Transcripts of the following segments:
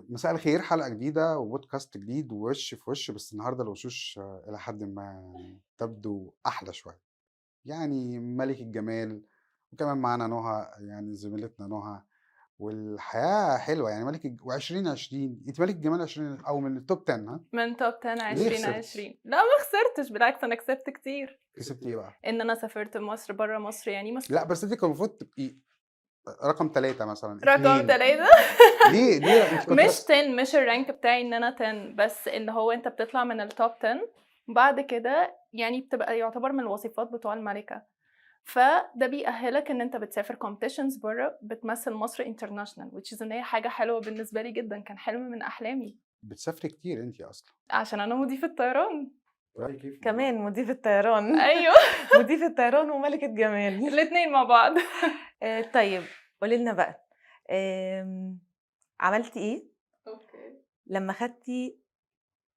مساء الخير، حلقة جديدة وبودكاست جديد ووش في وش، بس النهارده الوشوش إلى حدٍ ما يعني تبدو أحلى شوية، يعني مَلِك الجمال، وكمان معانا نُهى يعني زميلتنا نُهى، والحياة حلوة يعني و2020 أنتِ مَلِك الجمال 20 أو من الtop 10 ها؟ من توب 10 ليه خسرتِ؟ 2020. لا ما خسرتش، بالعكس أنا كسبت كتير. كسبتِ إيه بقى؟ إن أنا سافرت مصر برّه مصر، يعني لأ بس أنتِ كان المفروض تبقي رقم 3 مثلًا، رقم 2 3. ليه أنتِ كنتِ مش بس 10، مش الrank بتاعي إن أنا 10، بس إن هو أنت بتطلع من الtop 10 بعد كده يعني بتبقى يعتبر من الوصيفات بتوع المَلِكة، فده بيأهّلك إن أنت بتسافر competitions برّه، بتمثّل مصر international which is إن هي حاجة حلوة بالنسبة لي جدًا، كان حلم من أحلامي، بتسافري كتير أنتِ أصلًا، عشان أنا مضيفة طيران. رأيِك إيه في الموضوع ده؟ كمان مضيفة طيران. أيوه. مضيفة طيران وملكة جمال. الاتنين مع بعض. طيب قولي لنا بقى، عملتِ إيه أوكي. لمّا خدتِ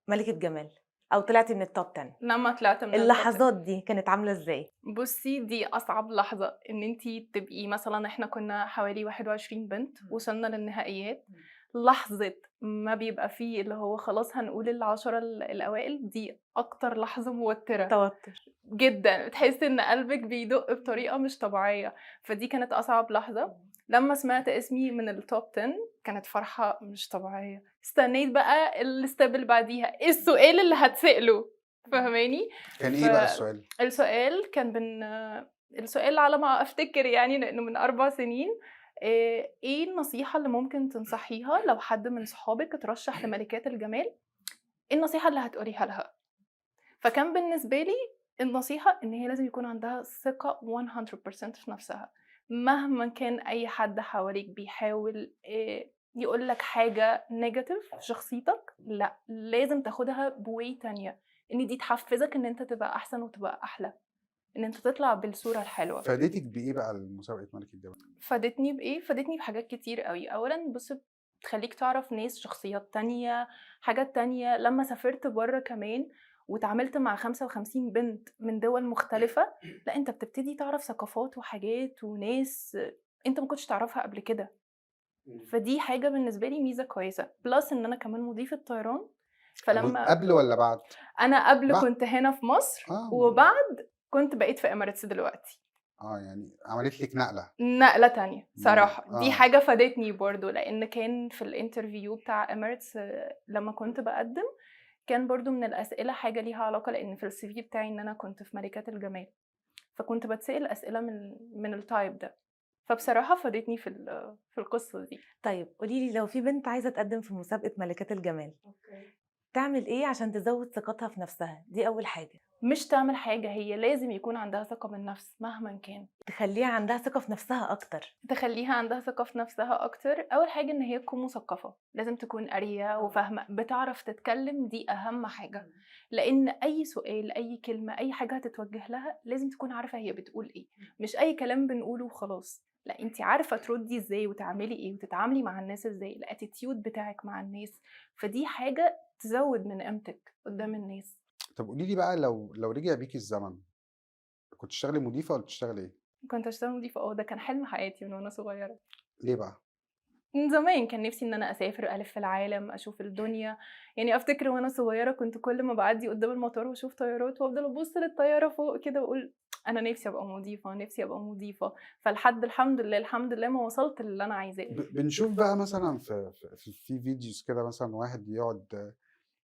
ملكة جمال أو طلعتِ من الtop 10؟ لمّا طلعت من الtop 10. اللحظات دي كانت عاملة إزاي؟ بُصّي، دي أصعب لحظة، إن أنتِ تبقي مثلًا إحنا كنا حوالي 21 بنت، وصلنا للنهائيات، لحظة ما بيبقى في اللي هو خلاص هنقول ال10 الأوائل، دي أكتر لحظة موتِّرة توتر. جدًا، بتحسّي إن قلبِك بيدق بطريقة مش طبيعية، فدي كانت أصعب لحظة. لمّا سمعت اسمي من الtop 10 كانت فرحة مش طبيعية، استنيت بقى الstep اللي بعديها، إيه السؤال اللي هاتسأله، فاهماني؟ كان إيه بقى السؤال؟ السؤال كان السؤال على ما أفتكر يعني لإنه من 4 سنين، إيه النصيحة اللي ممكن تنصحيها لو حد من صحابِك اترشح لملكات الجمال، إيه النصيحة اللي هتقوليها لها؟ فكان بالنسبة لي النصيحة إن هي لازم يكون عندها ثقة 100% في نفسها، مهما كان أي حد حواليك بيحاول يقول لك حاجة negative في شخصيتك، لأ، لازم تاخدها بway تانية، إن دي تحفزك إن أنت تبقى أحسن وتبقى أحلى، إن أنت تطلع بالصورة الحلوة. فادتِك بإيه بقى مسابقة مَلِك الجمال؟ فادتني بإيه؟ فادتني بحاجات كتير أوي، أولًا بُص بتخلّيك تعرف ناس، شخصيات تانية، حاجات تانية، لمّا سافرت برّه كمان واتعاملت مع 55 بنت من دول مختلفة، لأ أنت بتبتدي تعرف ثقافات وحاجات وناس أنت ما كنتش تعرفها قبل كده، فدي حاجة بالنسبة لي ميزة كويسة، plus إن أنا كمان مضيفة طيران، فلمّا قبل والّا بعد؟ أنا قبل بعد، كنت هنا في مصر، ما وبعد كنت بقيت في Emirates دلوقتي. يعني عملت لِك نقلة نقلة تانية من صراحة، دي حاجة فادتني برضه، لإن كان في الinterview بتاع Emirates لمّا كنت باقدّم، كان برضه من الأسئلة حاجة ليها علاقة لإن في الCV بتاعي إن أنا كنت في ملكات الجمال، فكنت باتسأل أسئلة من الtype ده، فبصراحة فادتني في القصة دي. طيب قولي لي لو في بنت عايزة تقدّم في مسابقة ملكات الجمال، أوكي. تعمل إيه عشان تزوّد ثقتها في نفسها؟ دي أول حاجة. مش تعمل حاجة، هي لازم يكون عندها ثقة بالنفس مهمًا كان. تخلّيها عندها ثقة في نفسها أكتر. تخلّيها عندها ثقة في نفسها أكتر، أول حاجة إن هي تكون مثقفة، لازم تكون قارية وفاهمة، بتعرف تتكلم دي أهم حاجة، لإن أي سؤال، أي كلمة، أي حاجة هتتوجه لها لازم تكون عارفة هي بتقول إيه، مش أي كلام بنقوله وخلاص، لأ أنتِ عارفة تردي إزاي وتعملي إيه وتتعاملي مع الناس إزاي، الattitude بتاعِك مع الناس، فدي حاجة تزوّد من قيمتِك قدّام الناس. طب قولي لي بقى لو رجع بيكِ الزمن، كنتِ تشتغلي مضيفة والّا تشتغلي إيه؟ كنت هاشتغل مضيفة ده كان حلم حياتي من وأنا صغيرة. ليه بقى؟ من زمان كان نفسي إن أنا أسافر، ألِف العالم، أشوف الدنيا، يعني أفتكر وأنا صغيرة كنت كل ما باعدّي قدّام المطار وأشوف طيارات وأفضل أبُص للطيارة فوق كده وأقول أنا نفسي أبقى مضيفة، نفسي أبقى مضيفة، فلحد الحمد لله، الحمد لله ما وصلت للي أنا عايزاه. بنشوف بقى مثلًا في فيديوز كده مثلًا واحد يقعد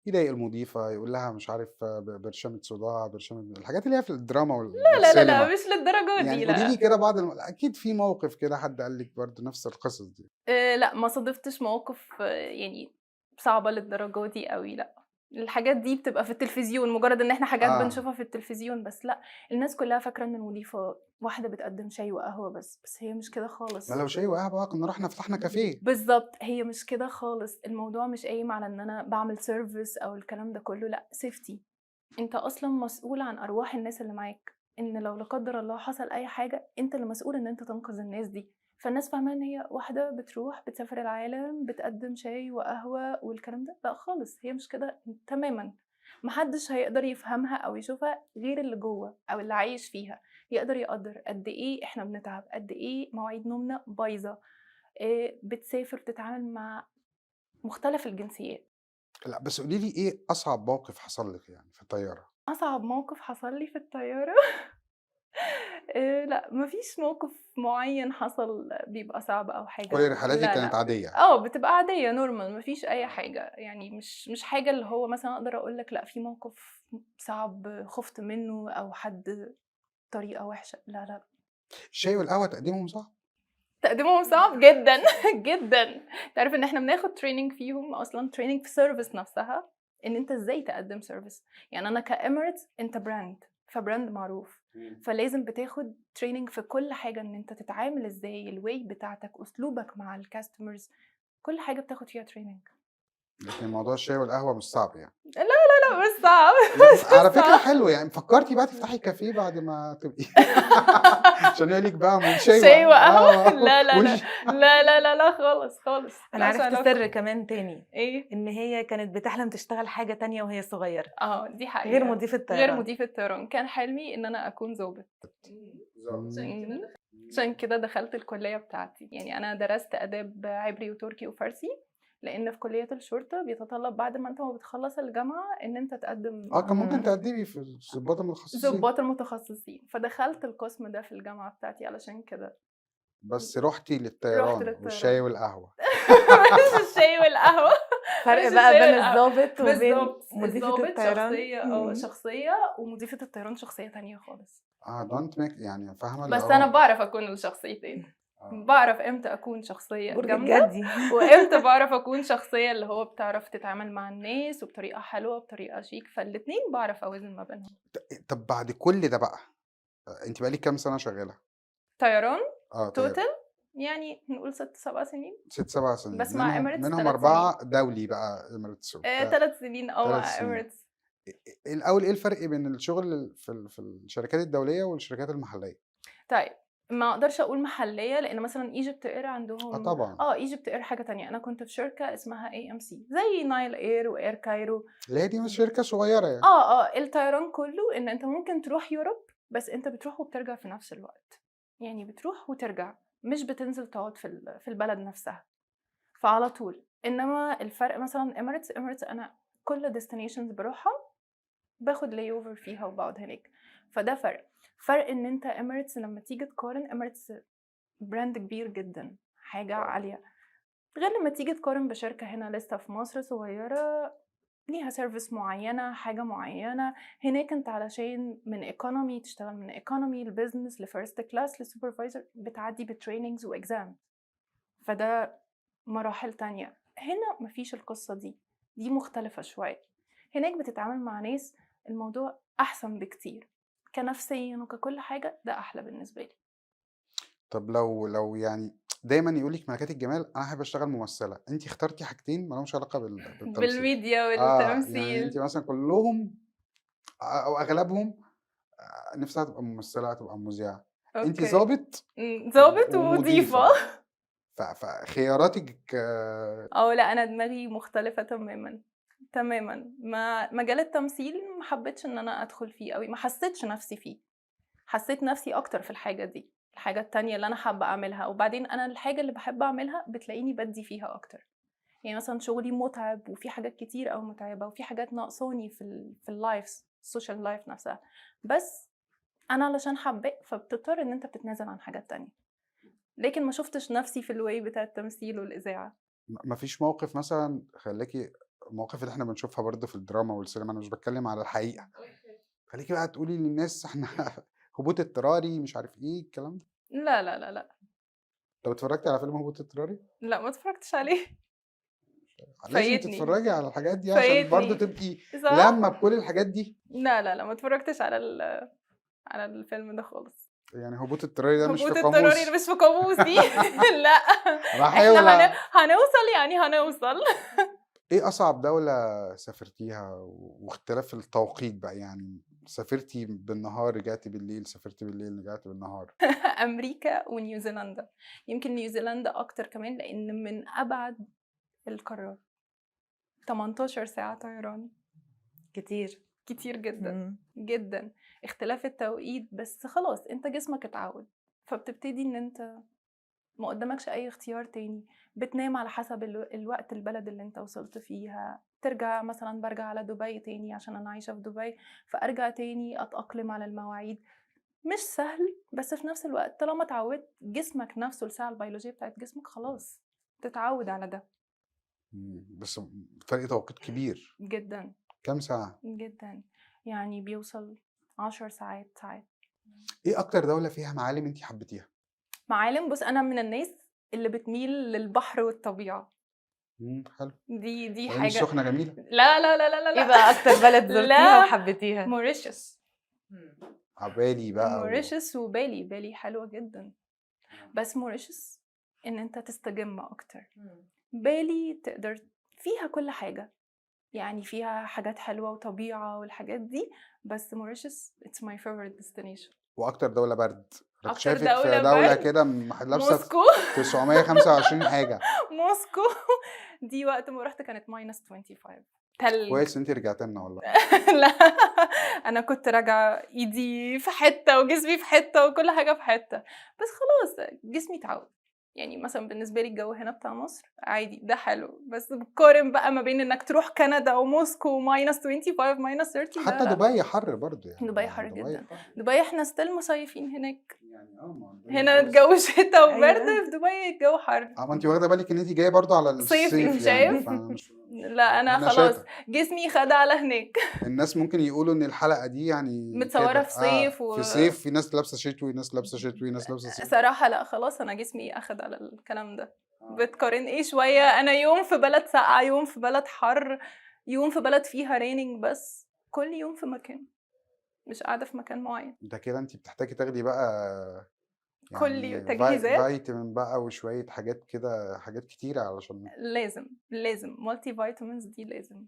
يضايق المضيفة، يقول لها مش عارف برشامة صداع، برشامة الحاجات اللي هي في الدراما لا، لا، لا، لا، والسينما، مش للدرجة يعني دي قولي لي لأ. كده بعض أكيد في موقف كده حد قال لِك برضه نفس القصص دي. لأ، ما صادفتش مواقف يعني صعبة للدرجة دي أوي لأ، الحاجات دي بتبقى في التلفزيون، مجرد إن إحنا حاجات آه، بنشوفها في التلفزيون بس لأ، الناس كلّها فاكرة إن المضيفة واحدة بتقدّم شاي وقهوة بس هي مش كده ما خالص. لو شاي وقهوة بقى كنا رُحنا فتحنا كافيه. بالضبط، هي مش كده خالص، الموضوع مش قايم على إن أنا باعمل service أو الكلام ده كلّه لأ، safety. أنت أصلًا مسؤول عن أرواح الناس اللي معاك، إن لو لا قدّر الله حصل أي حاجة، أنت اللي مسؤول إن أنت تنقذ الناس دي، فالناس فاهمة إن هي واحدة بتروح بتسافر العالم، بتقدّم شاي وقهوة والكلام ده، لأ خالص، هي مش كده تمامًا، ما حدش هيقدر يفهمها أو يشوفها غير اللي جوّه أو اللي عايش فيها، يقدر يقدّر قد إيه إحنا بنتعب، قد إيه مواعيد نومنا بايظة، بتسافر تتعامل مع مختلف الجنسيات. لأ، بس قولي لي إيه أصعب موقف حصل لِك يعني في الطيارة؟ أصعب موقف حصل لي في الطيارة لأ، ما فيش موقف معيّن حصل بيبقى صعب أو كل حاجة، رحلاتِك لا، كانت لأ. عادية. بتبقى عادية normal، ما فيش أي حاجة، يعني مش حاجة اللي هو مثلًا أقدر أقول لك لأ في موقف صعب خُفت منّه أو حد طريقة وِحشة، لا، لأ. الشاي والقهوة تقديمهم صعب؟ تقديمهم صعب جدًا، جدًا. أنت عارف إن إحنا بناخد training فيهم أصلًا، training في service نفسها، إن أنت إزاي تقدّم service. يعني أنا كEmirates أنت brand، فbrand معروف، فلازم بتاخد training في كل حاجة، إن أنت تتعامل إزاي، الway بتاعتك، أسلوبك مع الcustomers، كل حاجة بتاخد فيها training. لكن موضوع الشاي والقهوة مش صعب يعني. لا، لا، لأ، مش صعب، على مش فكرة صعب. حلو يعني، فكّرتِ بقى تفتحي كافيه بعد ما تبقي عشان يقول لِك بقى من شاي شاي وقهوة؟ آه، لا، لا، لا، وش لا، لا، لا، لا خالص، خالص، ما أنا لهاش عرفت علاقة. سر كمان تاني، إيه؟ إن هي كانت بتحلم تشتغل حاجة تانية وهي صغيرة، دي غير حقيقة. مضيف غير الطيران. مضيف الطيران، كان حلمي إن أنا أكون ضابط. إمم. عشان كده دخلت الكلية بتاعتي، يعني أنا درست آداب عبري وتركي وفارسي، لإن في كلية الشرطة بيتطلب بعد ما أنت بتخلّص الجامعة إن أنت تقدّم كان ممكن إمم. تقدّمي في الضباط المتخصصين، ضباط المتخصصين، فدخلت القسم ده في الجامعة بتاعتي علشان كده. بس رُحتِ رُحت للطيران والشاي للطيران. والقهوة. مش الشاي والقهوة، فرق مش بقى الشاي بين والقهوة. الضابط وبين بالضبط، مضيفة الضابط الطيران. شخصية، شخصية، ومضيفة الطيران شخصية تانية خالص. don't make يعني فاهمة اللي بس أنا هو باعرف أكون الشخصيتين، آه. باعرف إمتى أكون شخصية برج جامدة، الجدي. وإمتى باعرف أكون شخصية اللي هو بتعرف تتعامل مع الناس وبطريقة حلوة وبطريقة شيك، فالاتنين باعرف أوازن ما بينهم. طب بعد كل ده بقى، أنتِ بقى لِك كام سَنة شغّالة؟ طيران طيران. total يعني نقول 6، 7 سنين، 6، 7 سنين، بس مع Emirates منهم 3 سنين. 4 دولي بقى Emirates وبتاع، 3 سنين 3 مع سنين. Emirates. الأول إيه الفرق بين الشغل في الشركات الدولية والشركات المحلية؟ طيب، ما أقدرش أقول محلية، لإن مثلًا Egypt Air آه عندهم طبعًا، Egypt Air حاجة تانية، أنا كنت في شركة اسمها AMC زي Nile Air وAir Cairo. اللي هي دي مش شركة صغيرة يعني. الطيران كله إن أنت ممكن تروح يوروب، بس أنت بتروح وبترجع في نفس الوقت، يعني بتروح وترجع، مش بتنزل تقعد في البلد نفسها، فعلى طول. إنما الفرق مثلًا Emirates أنا كل destinations باروحها باخد layover فيها وباقعد هناك، فده فرق إن أنت Emirates لمّا تيجي تقارن Emirates brand كبير جدًا، حاجة عالية، غير لمّا تيجي تقارن بشركة هنا لسه في مصر صغيرة ليها service معيّنة، حاجة معيّنة. هناك أنت علشان من economy تشتغل من economy لbusiness لfirst class لsupervisor بتعدّي بtrainings وexam، فده مراحل تانية. هنا ما فيش القصة دي، دي مختلفة شوية. هناك بتتعامل مع ناس الموضوع أحسن بكتير، كنفسيًا وككل حاجة ده أحلى بالنسبة لي. طب لو يعني دايمًا يقول لِك ملكات الجمال أنا هاحب أشتغل ممثلة، أنتِ اخترتِ حاجتين ما لهمش علاقة بالتمثيل. بالميديا يعني أنتِ والتمثيل. مثلًا كلّهم أو أغلبهم نِفْسها تبقى ممثلة، تبقى مذيعة، أنتِ أوكي. ضابط ضابط ومضيفة. ومضيفة، فخياراتِك لأ، أنا دماغي مختلفة تمامًا، تمامًا. مجال التمثيل ما حبيتش إن أنا أدخل فيه أوي، ما حسيتش نفسي فيه، حسيت نفسي أكتر في الحاجة دي، الحاجة التانية اللي أنا حابة أعملها، وبعدين أنا الحاجة اللي باحب أعملها بتلاقيني بادّي فيها أكتر. يعني مثلًا شغلي مُتعب وفي حاجات كتير أوي مُتعبة وفي حاجات ناقصاني في الlives الsocial life نفسها، بس أنا علشان حاباه فبتضطر إن أنت بتتنازل عن حاجات تانية، لكن ما شُفتش نفسي في الway بتاع التمثيل والإذاعة. ما فيش موقف مثلًا خلّاكِ المواقف اللي إحنا بنشوفها برضه في الدراما والسينما، أنا مش باتكلم على الحقيقة، خلّيكِ بقى تقولي للناس إحنا هبوط اضطراري مش عارف إيه الكلام ده. لا، لا، لا، لأ. طب اتفرّجتِ على فيلم هبوط اضطراري؟ لأ، ما اتفرجتش عليه. لازم فايتني، تتفرّجي على الحاجات دي عشان برضه فايتني. تبقي صح؟ لامّة بكل الحاجات دي. لا، لا، لا، ما اتفرجتش على الفيلم ده خالص. يعني هبوط اضطراري ده مش في هبوط اضطراري اللي قاموس. مش في قاموسي. لأ، أنا إحنا هاحاول هنوصل يعني هنوصل. إيه أصعب دولة سافرتيها واختلاف التوقيت بقى، يعني سافرتِ بالنهار رجعتِ بالليل، سافرتِ بالليل رجعتِ بالنهار؟ أمريكا ونيوزيلندا، يمكن نيوزيلندا أكتر كمان لإن من أبعد القارات، 18 ساعة طيران، كتير. كتير جدًا، إمم. جدًا. اختلاف التوقيت بس خلاص أنت جسمك اتعوّد، فبتبتدي إن أنت ما قدامكش اي اختيار تاني. بتنام على حسب الوقت البلد اللي انت وصلت فيها. ترجع مثلا، برجع على دبي تاني عشان انا عايشه في دبي، فارجع تاني اتاقلم على المواعيد. مش سهل، بس في نفس الوقت طالما اتعودت جسمك نفسه، الساعه البيولوجيه بتاعت جسمك خلاص تتعود على ده. بس فرق توقيت كبير. جدا كام ساعة؟ جدا، يعني بيوصل 10 ساعات ساعات. ايه اكتر دولة فيها معالم انت حبيتيها؟ معالم، بص انا من الناس اللي بتميل للبحر والطبيعه. حلو. دي العين حاجه. السخنة جميلة. لا لا لا لا لا ايه لا. بقى اكتر بلد زرتيها لا، وحبيتيها؟ موريشيوس. عبالي بقى موريشيوس وبالي. بالي حلوه جدا، بس موريشيوس ان انت تستجم اكتر. بالي تقدر فيها كل حاجه، يعني فيها حاجات حلوه وطبيعه والحاجات دي، بس موريشيوس it's my favorite destination. واكتر دولة برد؟ انا اكتر شايفك في دولة دولة برد كده لابسة موسكو. 925 حاجة. موسكو دي وقت ما رحت كانت -25 تلج. كويس انت رجعت لنا والله. لا، انا كنت راجعه ايدي في حته وجسمي في حته وكل حاجه في حته، بس خلاص جسمي اتعود. يعني مثلا بالنسبه لي الجو هنا بتاع مصر عادي، ده حلو، بس بقارن بقى ما بين انك تروح كندا وموسكو -25 -30. حتى لا دبي حر برضو يعني. دبي حر جدا. حر. دبي احنا ستيل مصيفين هناك. يعني هنا الجو شتاء وبرد، أيوة. في دبي الجو حر. ما انت واخده بالك ان انت جايه برضو على صيفي، الصيف يعني. شايف؟ فمش لا انا هنا خلاص شتا. جسمي خد على هناك. الناس ممكن يقولوا ان الحلقه دي يعني متصورة كده في صيف في صيف، في ناس لابسه شتوي، ناس لابسه شتوي، ناس لابسه صيف. صراحة لا، خلاص انا جسمي اخد على الكلام ده. بتقارن ايه شوية؟ انا يوم في بلد ساقعة، يوم في بلد حر، يوم في بلد فيها ريننج، بس كل يوم في مكان، مش قاعدة في مكان معين. ده كده انت بتحتاجي تاخدي بقى كل يعني تجهيزات فيتامين بقى وشويه حاجات كده، حاجات كتيره علشان لازم مالتي فيتامينز دي لازم.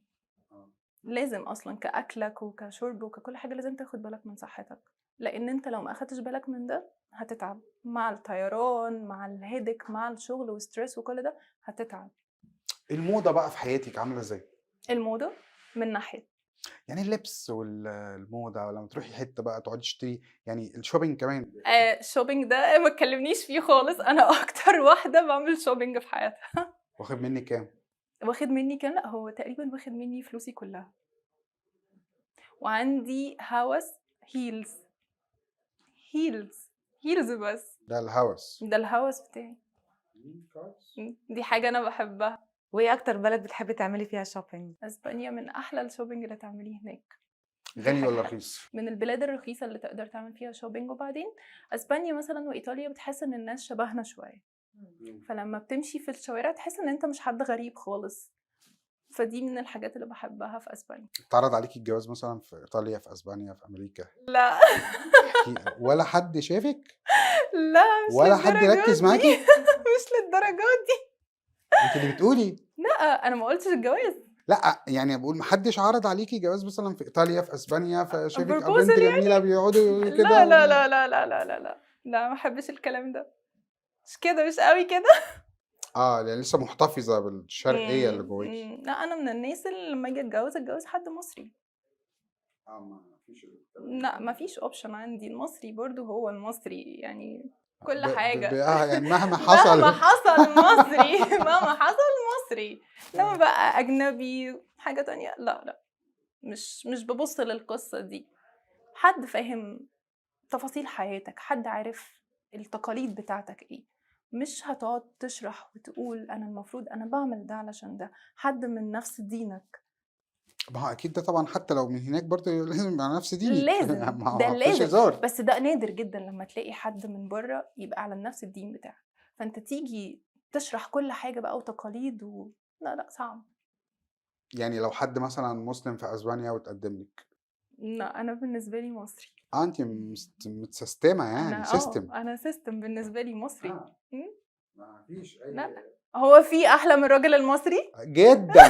لازم اصلا كاكلك وكشرب وككل حاجه لازم تاخد بالك من صحتك، لان انت لو ما اخدتش بالك من ده هتتعب مع الطيران، مع الهيدك، مع الشغل وستريس وكل ده هتتعب. الموضه بقى في حياتك عامله ازاي؟ الموضه من ناحيه يعني اللبس والموضه، ولما تروحي حته بقى تقعدي تشتري، يعني الشوبينج كمان. الشوبينج ده ما تكلمنيش فيه خالص. انا اكتر واحده بعمل شوبينج في حياتها. واخد منك كام؟ واخد مني كام؟ لا هو تقريبا واخد مني فلوسي كلها. وعندي هوس هيلز. هيلز بس. ده الهوس. ده الهوس بتاعي. دي حاجه انا بحبها. وايه اكتر بلد بتحبي تعملي فيها شوبينج؟ اسبانيا من احلى الشوبينج اللي تعمليه هناك. غني ولا رخيص؟ من البلاد الرخيصه اللي تقدر تعمل فيها شوبينج. وبعدين اسبانيا مثلا وايطاليا بتحس ان الناس شبهنا شويه، فلما بتمشي في الشوارع تحس ان انت مش حد غريب خالص. فدي من الحاجات اللي بحبها في اسبانيا. اتعرض عليكي الجواز مثلا في ايطاليا، في اسبانيا، في امريكا؟ لا ولا حد شافك؟ لا مش ولا حد للدرجات ركز دي. معاكي؟ مش للدرجات دي. انت اللي بتقولي. لا انا ما قلتش الجواز. لا يعني بقول محدش عرض عليكي جواز مثلا في ايطاليا، في اسبانيا، فشافك بنت proposal جميله بيقعدوا يقولوا لا كده لا لا لا لا لا لا لا لا، ما بحبش الكلام ده. مش كده، مش قوي كده. يعني لسه محتفظه بالشرقيه اللي جواكي. لا انا من الناس اللي لما اجي اتجوز حد مصري. ما فيش. لا ما فيش اوبشن عندي. المصري برضو هو المصري يعني كل ب حاجه. يعني مهما حصل. مهما حصل مصري. مهما حصل مصري. انما بقى اجنبي حاجه تانية، لا مش ببص للقصه دي. حد فاهم تفاصيل حياتك، حد عارف التقاليد بتاعتك ايه، مش هتقعد تشرح وتقول انا المفروض انا بعمل ده علشان ده. حد من نفس دينك. ما هو اكيد ده طبعا، حتى لو من هناك برضه لازم يبقى نفس دينك. لازم، ما ده هو مفيش لازم، هزار. بس ده نادر جدا لما تلاقي حد من بره يبقى على نفس الدين بتاعك، فانت تيجي تشرح كل حاجه بقى وتقاليد لا صعب. يعني لو حد مثلا مسلم في اسبانيا وتقدم لك؟ لا انا بالنسبه لي مصري. انت متسستمه يعني انا سيستم. انا سيستم بالنسبه لي مصري. ما فيش اي. لا هو في احلى من الراجل المصري جدا.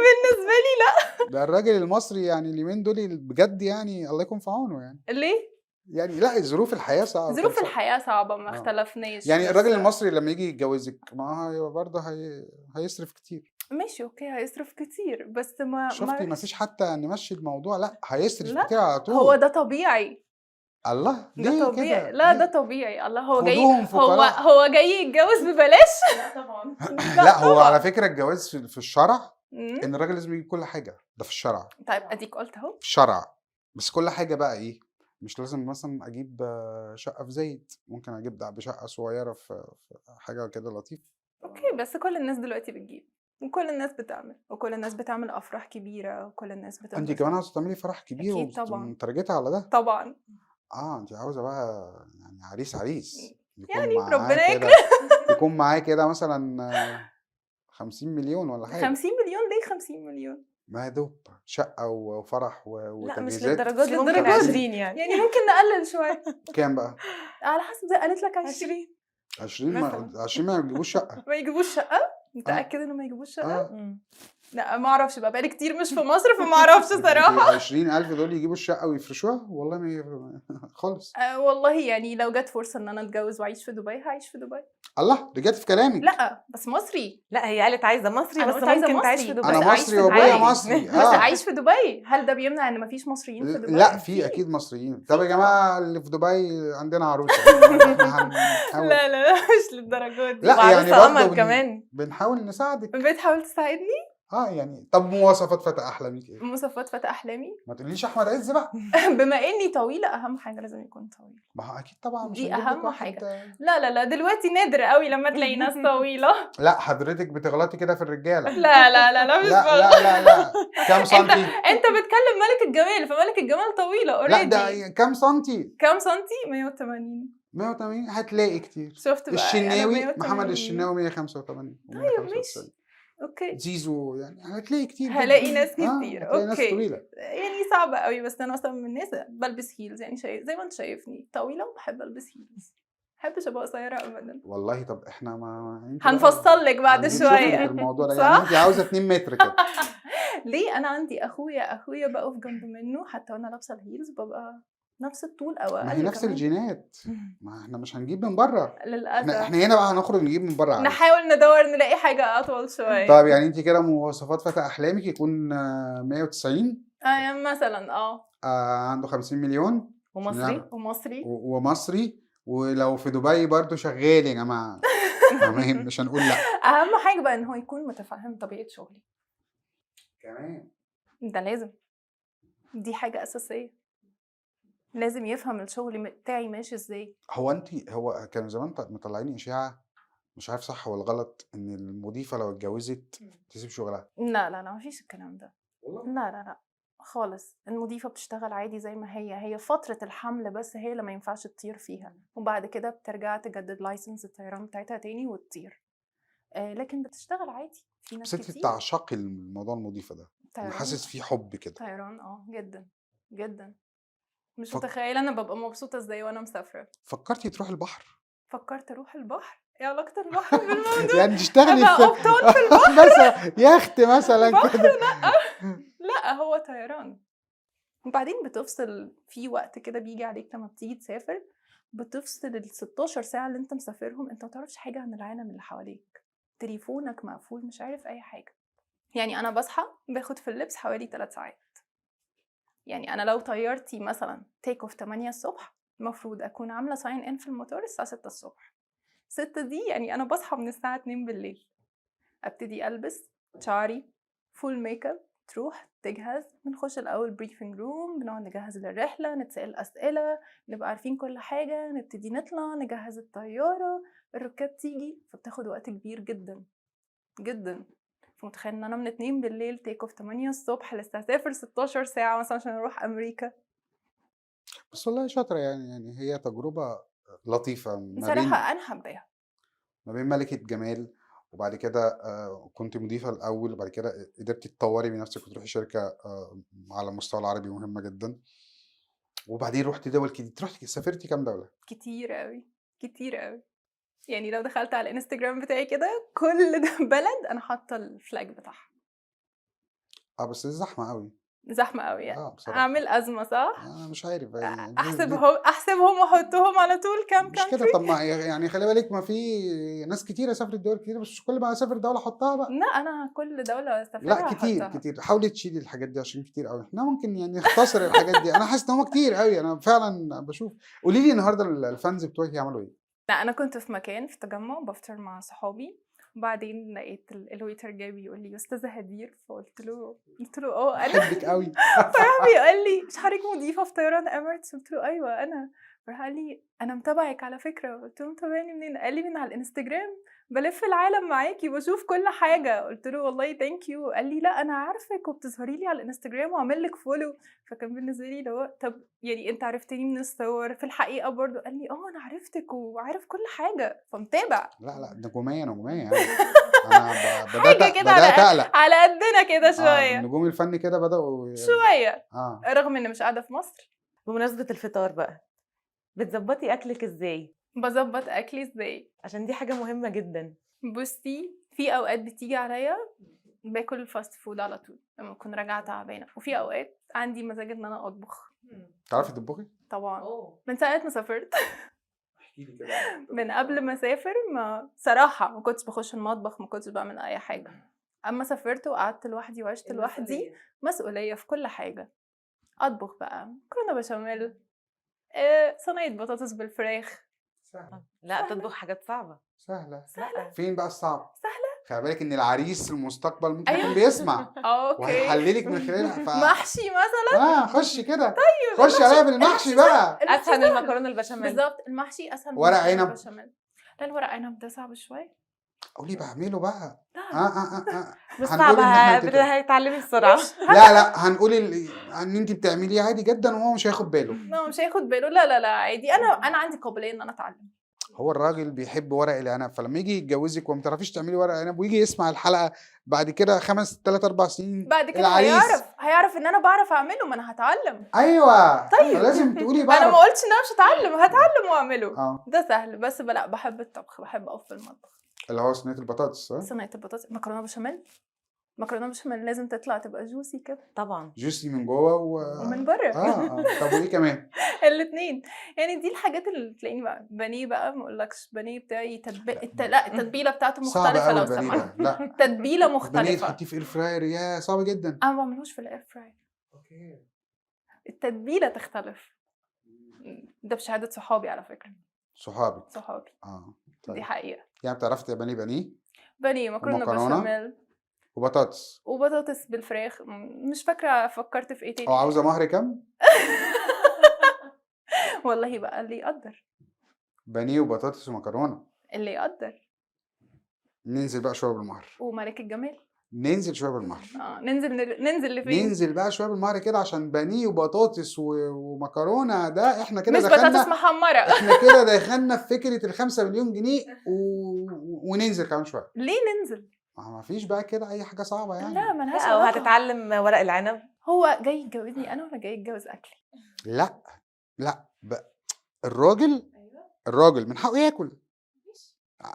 بالنسبه لي. لا ده الراجل المصري يعني اليومين دول بجد يعني الله يكون في عونه يعني. ليه؟ يعني لا، ظروف الحياه صعبه. ظروف الحياه صعبه، ما اختلفناش. يعني بس الراجل المصري لما يجي يتجوزك ما هو برضه هيصرف كتير. ماشي اوكي هيصرف كتير، بس ما شفتي ما فيش حتى نمشي الموضوع، لا هيصرف لا كتير على طول. هو ده طبيعي. الله ده ليه طبيعي، كده؟ لا ده ليه؟ طبيعي. الله، هو جاي خدوهم فقراء. هو جاي يتجوز ببلاش؟ لا طبعا. لا هو على طبعا. فكرة الجواز في الشرع مم. ان الراجل لازم يجيب كل حاجة، ده في الشرع. طيب اديك قلت اهو. في الشرع بس كل حاجة بقى ايه، مش لازم مثلا اجيب شقة في زايد، ممكن اجيب بشقة صغيرة في حاجة كده لطيفة. اوكي، بس كل الناس دلوقتي بتجيب، وكل الناس بتعمل، وكل الناس بتعمل افراح كبيره، وكل الناس انت بتنبسط. كمان عاوزة تعملي فرح كبير اكيد طبعا ومترجتها على ده؟ طبعا. انت عاوزة بقى يعني عريس يكون يعني معاه ربنا كده، يكرم. يكون معاه كده مثلا 50 مليون ولا حاجة. 50 مليون ليه 50 مليون؟ ما يا دوب شقة وفرح لا مش وتجهيزات. للدرجات دي، ممكن للدرجة دي؟ 20 يعني. يعني ممكن نقلل شويه. كام بقى؟ على حسب، زي قالت لك 20. 20 20 20 ما يجيبوش شقة. ما يجيبوش شقه؟ متاكد انه ما يجيبوش شقه؟ مم. لا ما اعرفش بقى، بقالي كتير مش في مصر فما اعرفش صراحه. 20,000 دول يجيبوا الشقة ويفرشوها؟ والله خالص. والله يعني لو جت فرصه ان انا اتجوز واعيش في دبي هعيش في دبي. الله رجعت في كلامك. لا بس مصري. لا هي قالت عايزه مصري، أنا بس قلت عايزة ممكن تعيش مصري. في دبي. انا بس أعيش مصري في وابويا دبي. مصري. بس اعيش في دبي، هل ده بيمنع ان مفيش مصريين في دبي؟ لا في اكيد مصريين. طب يا جماعه اللي في دبي عندنا عروسه احنا هنحاول. لا لا لا مش للدرجات دي. لا يعني وعروسة برضه قمر كمان. بنحاول نساعدك. بتحاول تساعدني. يعني طب مواصفات فتى احلامك ايه؟ مواصفات فتى احلامي. ما تقوليش احمد عز بقى. بما اني طويله، اهم حاجه لازم يكون طويل. ما هو اكيد طبعا مش دي هنجيب لك اهم واحد. حاجه. لا لا لا دلوقتي نادر قوي لما تلاقي ناس طويله. لا حضرتك بتغلطي كده في الرجاله. لا لا لا لا مش لا بغلط. لا لا لا كام انت سنتي؟ انت بتكلم ملك الجمال، فملك الجمال طويله لا اوريدي. ده كام سنتي؟ كام سنتي؟ 180. 180 هتلاقي كتير. شفت بقى انا الشناوي 180. محمد الشناوي 185 طيب ماشي اوكي. زيزو يعني هتلاقي كتير جدا. هلاقي ناس كتير. هتلاقي ناس اوكي طويله. يعني صعبة قوي، بس انا مثلا من الناس بلبس هيلز، يعني زي ما انت شايفني طويلة وبحب البس هيلز، محبش ابقى قصيرة ابدا. والله طب احنا ما انت هنفصل لك بعد هنجيب شغل شوية. في الموضوع ده. صح؟ يعني انت عاوزه 2 متر كده. ليه؟ انا عندي اخويا بقف جنب منه حتى وانا لابسه الهيلز ببقى نفس الطول او اقل. ما هي نفس كمان. الجينات. ما احنا مش هنجيب من بره. للاسف احنا هنا بقى هنخرج نجيب من بره عادي. نحاول ندور نلاقي حاجة اطول شوية. طب يعني انت كده مواصفات فتى احلامك يكون 190 يعني مثلا عنده 50 مليون ومصري. ومصري. ومصري، ولو في دبي برضو شغال يا جماعه. تمام مش هنقول لا. اهم حاجة بقى ان هو يكون متفهم طبيعة شغلي. كمان ده لازم، دي حاجة أساسية، لازم يفهم الشغل بتاعي ماشي ازاي. هو كانوا زمان مطلعين اشاعه مش عارف صح ولا غلط ان المضيفه لو اتجوزت تسيب شغلها. لا لا لا مفيش الكلام ده. والله لا لا لا خالص. المضيفة بتشتغل عادي زي ما هي فترة الحمل بس هي اللي ما ينفعش تطير فيها، وبعد كده بترجع تجدد لايسنس الطيران بتاعتها تاني وتطير. لكن بتشتغل عادي. في ناس بس انت كتير بتعشقي الموضوع المضيفه ده. انا طيران. حاسس فيه حب كده. طيران جدا جدا. مش فك- متخيلة انا ببقى مبسوطة ازاي وانا مسافرة. فكرتي تروحي البحر؟ فكرت اروح البحر. ايه علاقة البحر بالموضوع؟ يعني تشتغلي أبقى في قبطان في البحر. مثلا يخت مثلا بحر كده. لا هو طيران. وبعدين بتفصل في وقت كده بيجي عليك لما بتيجي تسافر، بتفصل ال 16 ساعة اللي انت مسافرهم، انت ما تعرفش حاجة عن العالم اللي حواليك، تليفونك مقفول مش عارف اي حاجة. يعني انا بصحى باخد في اللبس حوالي 3 ساعات. يعني انا لو طيارتي مثلا تيك اوف 8 الصبح المفروض اكون عاملة ساين ان في المطار الساعة 6 الصبح. 6 دي يعني انا بصحى من الساعة 2 بالليل، ابتدي البس شعري فول ميك اب، تروح تجهز، بنخش الاول بريفنج روم، بنقعد نجهز للرحله، نتسال اسئله، نبقى عارفين كل حاجه، نبتدي نطلع نجهز الطياره، الركاب تيجي، فبتاخد وقت كبير جدا جدا. فمتخيل ان انا من 2 بالليل تيك اوف 8 الصبح لسه هسافر 16 ساعه مثلا عشان اروح امريكا. بس والله شاطره يعني هي تجربه لطيفه بصراحه انا حباها. ما بين ملكه جمال وبعد كده كنت مضيفه الاول وبعد كده قدرتي تطوري من نفسك وتروحي شركه على المستوى العربي مهمه جدا، وبعدين رحتي دول كتير. رحتي سافرتي كام دوله؟ كتير قوي كتير قوي. يعني لو دخلت على الانستجرام بتاعي كده كل ده بلد انا حاطه الفلاج بتاعها. بس زحمه قوي. زحمة قوي يعني. بصراحة اعمل ازمة صح؟ أنا مش عارف يعني احسبهم واحطهم على طول كام مش كده. كانتري. طب ما يعني خلي بالك، ما في ناس كتيرة سافرت دول كتير، بس مش كل ما اسافر دولة احطها بقى. لا انا كل دولة لا اسافرها كتير احطها. كتير، حاولي تشيلي الحاجات دي عشان كتير قوي. احنا ممكن يعني نختصر الحاجات دي. انا حاسس ان هم كتير قوي، انا فعلا بشوف. قولي لي النهارده الفانز بتوعك يعملوا ايه؟ لا انا كنت في مكان في تجمع بفطر مع صحابي، وبعدين لقيت الويتر جاي بيقول لي استاذه هدير، فقلت له انا. بحبك قوي. فراح بيقول لي مش حضرتك مضيفه في طيران اميريتس؟ قلت له ايوه انا. فراح قال لي انا متابعك على فكره. قلت له متابعني منين؟ قال لي من على الانستجرام، بلف العالم معاكي وبشوف كل حاجه. قلت له والله ثانك يو. قال لي لا انا عارفك وبتظهري لي على الانستجرام وعامل لك فولو. فكان بالنسبه لي اللي هو طب يعني انت عرفتني من الصور في الحقيقه برضو؟ قال لي انا عرفتك وعارف كل حاجه فمتابع. لا نجومية يعني. انا حاجه كده بدات اقلق. على قدنا كده شويه. نجوم الفن كده بداوا شويه اه رغم اني مش قاعده في مصر. بمناسبة الفطار بقى، بتظبطي اكلك ازاي؟ بظبط اكلي ازاي؟ عشان دي حاجة مهمة جدا. بصي في اوقات بتيجي عليا باكل فاست فود على طول لما اكون راجعه تعبانه، وفي اوقات عندي مزاج ان انا اطبخ. تعرفي تطبخي؟ طبعا من ساعه ما سافرت. احكي لي كده. من قبل ما اسافر ما صراحه ما كنتش بخش المطبخ، ما كنتش بعمل اي حاجه. اما سافرت وقعدت لوحدي وعشت لوحدي، مسؤوليه في كل حاجه. اطبخ بقى مكرونه بشاميل، صينيه بطاطس بالفراخ. سهله. لا تطبخ حاجات صعبة. سهله. لا فين بقى الصعب؟ سهله. خلي بالك ان العريس المستقبل ممكن يكون أيوة. بيسمع اوكي وهيحللك من خلالها محشي مثلا. خشي كده. طيب خشي عليا بالمحشي بقى. اسهل من المكرونة البشاميل. بالظبط المحشي اسهل من ورق المكرونة عنب. البشاميل. لا الورق عنب ده صعب شويه. قولي بعمله بقى. لا مش هنقول صعبة، ان احنا هيتعلمي بسرعة. لا هنقول ان انت بتعمليه عادي جدا وهو مش هياخد باله. لا مش هياخد باله. لا عادي. انا عندي قابليه ان انا اتعلم. هو الراجل بيحب ورق العنب، فلما يجي يتجوزك وما تعرفيش تعملي ورق عنب ويجي يسمع الحلقه بعد كده 3-4 سنين بعد كده العريس هيعرف ان انا بعرف اعمله. ما انا هتعلم. ايوه طيب. فلازم تقولي انا بعرف. ما قلتش ان انا مش هتعلم واعمله. اه ده سهل. بس لا بحب الطبخ، بحب اقف في المطبخ. اللي هو صينيه البطاطس. صينيه البطاطس، مكرونه بشاميل. مكرونه بشاميل لازم تطلع تبقى جوسي كده طبعا. جوسي من جوه ومن بره. طب وايه كمان؟ الاثنين. يعني دي الحاجات اللي تلاقيني بقى. بانيه بقى ما اقولكش، بانيه بتاعي لا التتبيله بتاعته صعب مختلفه قوي لو البانيه سمحت. ده. لا تتبيله البانيه مختلفه. تحطيه في اير فراير يا صعب جدا. انا ما بعملوش في الاير فراير. اوكي. التتبيله تختلف. ده بشهاده صحابي على فكره. صحابك. صحابي. طيب. دي حقيقه. يعني بتعرفي تعملي بانيه، مكرونه بشاميل وبطاطس وبطاطس بالفراخ. مش فاكره فكرت في ايه تاني. عاوزه مهر كام؟ والله بقى اللي يقدر. بانيه وبطاطس ومكرونه. اللي يقدر. ننزل بقى شويه بالمهر. وملك الجمال. ننزل شويه بالمهر. ننزل لفين؟ ننزل بقى شويه بالمهر كده، عشان بانيه وبطاطس ومكرونه ده احنا كده مش دخلنا. بطاطس محمره. احنا كده دخلنا في فكره ال5 مليون جنيه وننزل كمان شويه. ليه ننزل؟ ما فيش بقى كده اي حاجه صعبه يعني. لا ملهاش لا علاقه. وهتتعلم ورق العنب. هو جاي يتجوزني انا ولا جاي يتجوز اكلي؟ لا بقى الراجل من حقه ياكل.